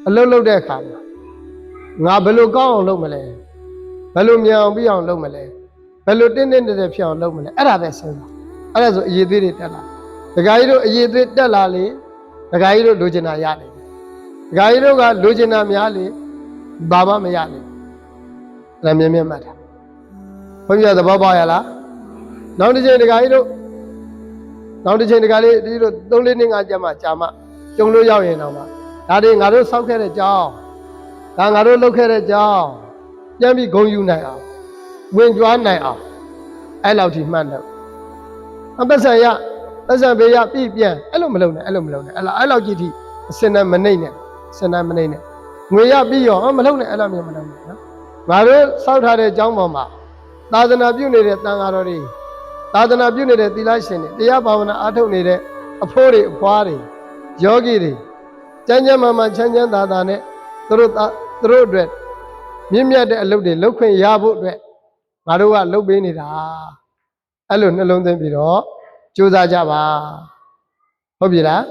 အလုပ်လုပ်တဲ့အခါမှာငါဘယ်လိုကောင်းအောင်လုပ်မလဲဘယ်လိုမြန်အောင်ပြီးအောင်လုပ်မလဲဘယ်လိုတင်းတင်းတဲ့ဖြစ်အောင်လုပ်မလဲအဲ့ဒါပဲစဉ်းစားအဲ့ဒါဆိုအရေးသေးတွေတက်လာဒကာကြီးတို့အရေးသေးတက်လာလေဒကာကြီးတို့လိုချင်တာရနေဒကာကြီးတို့ကလိုချင်တာများလေဘာမှမရလေအဲ့မြင်မြင်မှတ်တာဘုန်းကြီးသဘောပေါက်ရလားနောက်တစ်ချိန်ဒကာကြီးတို့နောက်တစ်ချိန်ဒကာလေးဒီလို3-4နှစ်5ကြာမှကြုံလို့ရောက်ရင်တော့မှဒါတွေငါတို့စောက်ခဲ့တဲ့ကြောင်းဒါငါတို့လုပ်ခဲ့တဲ့ကြောင်းပြန်ပြီးဂုဏ်ယူနိုင်အောင်ဝင်ကြွားနိုင်အောင်အဲ့လောက်ထိမှတ်လို့အပတ်ဆံရပတ်ဆံပေးရပြီးပြန်အဲ့လိုမလုပ်နဲ့အဲ့လောက်ကြည့်ထိအစင်နဲ့မနှိမ့်နဲ့စင်နဲ့မနှိမ့်နဲ့ငွေရပြီးရောမလုပ်နဲ့အဲ့လိုမျိုးမလုပ်နဲ့နော်ငါတို့စောက်ထားတဲ့ကြောင်းပေါ်မှာသာသနာပြုနေတဲ့တန်ဃာတော်တွေသာသနာပြုနေတဲ့သီလရှင်တွေတရားဘာဝနာအားထုတ်နေတဲ့အဖိုးတွေအဖွားတွေယောဂီတွေကျမ်းမာမာချမ်းချမ်းသာသာနဲ့သူတို့အတွက်မြင့်မြတ်တဲ့အလုပ်တွေလုပ်ခွင့်ရဖို့အတွက်ငါတို့ကလုပ်ပေးနေတာအဲ့လိုနှလုံးသွင်းပြီးတော့ကြိုးစားကြပါဟုတ်ပြီလား